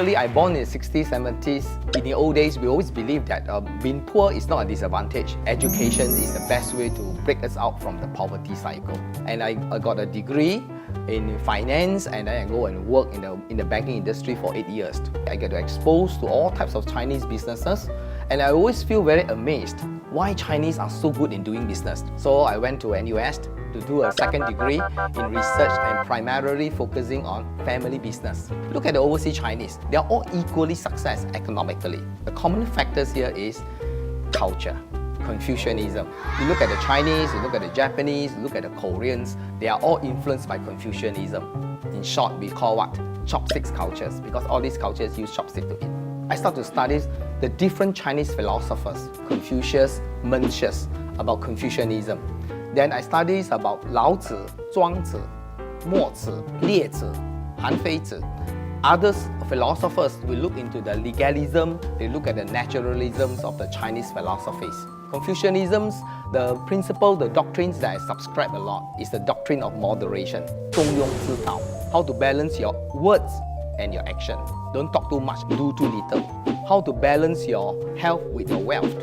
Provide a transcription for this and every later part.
Basically, I born in the 60s, 70s. In the old days, we always believed that being poor is not a disadvantage. Education is the best way to break us out from the poverty cycle. And I got a degree in finance, and then I go and work in the banking industry for 8 years. I get exposed to all types of Chinese businesses, and I always feel very amazed why Chinese are so good in doing business. So I went to NUS to do a second degree in research and primarily focusing on family business. Look at the overseas Chinese. They are all equally successful economically. The common factors here is culture, Confucianism. You look at the Chinese, you look at the Japanese, you look at the Koreans, they are all influenced by Confucianism. In short, we call what? Chopsticks cultures, because all these cultures use chopsticks to eat. I start to study the different Chinese philosophers, Confucius, Mencius, about Confucianism. Then I studied about Lao Tzu, Zhuang Tzu, Mo Tzu, Lie Tzu, Han Fei Tzu. Other philosophers will look into the legalism, they look at the naturalisms of the Chinese philosophies. Confucianism's, the principle, the doctrines that I subscribe a lot is the doctrine of moderation, 中庸之道, how to balance your words and your action. Don't talk too much, do too little. How to balance your health with your wealth.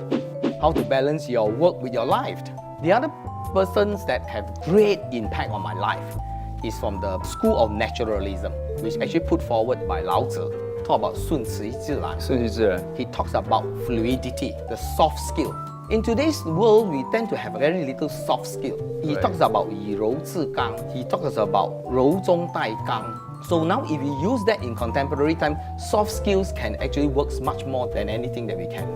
How to balance your work with your life. The other persons that have great impact on my life is from the school of naturalism, which actually put forward by Lao Tzu. Talk about 顺其自然. He talks about fluidity, the soft skill. In today's world, we tend to have very little soft skill. He talks about 以柔制刚. He talks about 柔中带刚. So now if we use that in contemporary time, soft skills can actually work much more than anything that we can.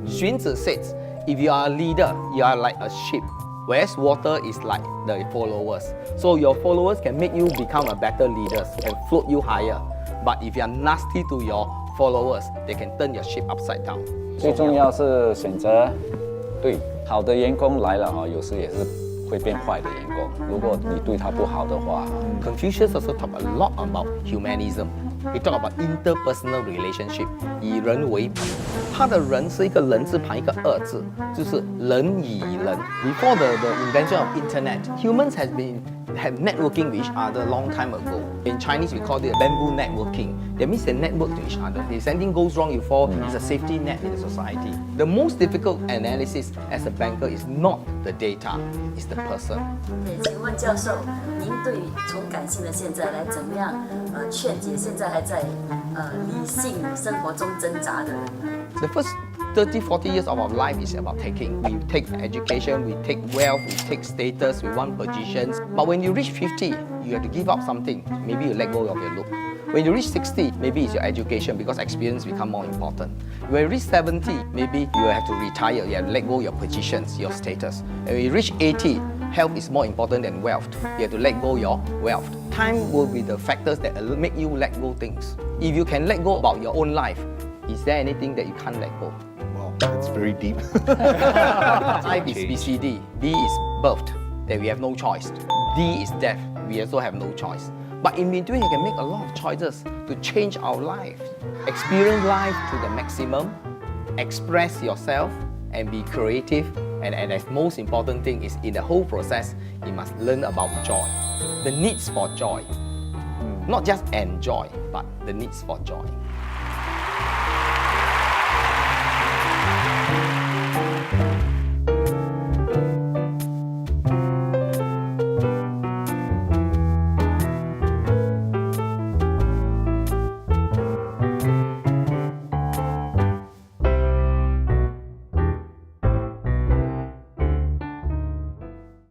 Xunzi says, if you are a leader, you are like a ship, whereas water is like the followers. So your followers can make you become a better leader, can float you higher. But if you are nasty to your followers, they can turn your ship upside down. 最重要是选择对好的员工来了有时也是会变坏的员工。如果你对他不好的话 Confucius also talk a lot about humanism. He talk about interpersonal relationship, 以人为本。他的人是一个人字旁一个二字，就是人以人。Before the invention of internet, humans had networking with each other long time ago. In Chinese, we call it bamboo networking. That means they network to each other. If anything goes wrong, you fall. It's a safety net in the society. The most difficult analysis as a banker is not the data, it's the person. 请问教授，您对于从感性的现在来怎么样劝解现在还在理性生活中挣扎的人？ The first 30, 40 years of our life is about taking. We take education, we take wealth, we take status, we want positions. But when you reach 50, you have to give up something. Maybe you let go of your look. When you reach 60, maybe it's your education because experience become more important. When you reach 70, maybe you have to retire. You have to let go of your positions, your status. And when you reach 80, health is more important than wealth. You have to let go your wealth. Time will be the factors that make you let go things. If you can let go about your own life, is there anything that you can't let go? Wow, that's very deep. Life is BCD. B is birthed, that we have no choice. D is death, we also have no choice. But in between, you can make a lot of choices to change our life. Experience life to the maximum, express yourself, and be creative. And the most important thing is in the whole process, you must learn about joy. The needs for joy. Not just enjoy, but the needs for joy.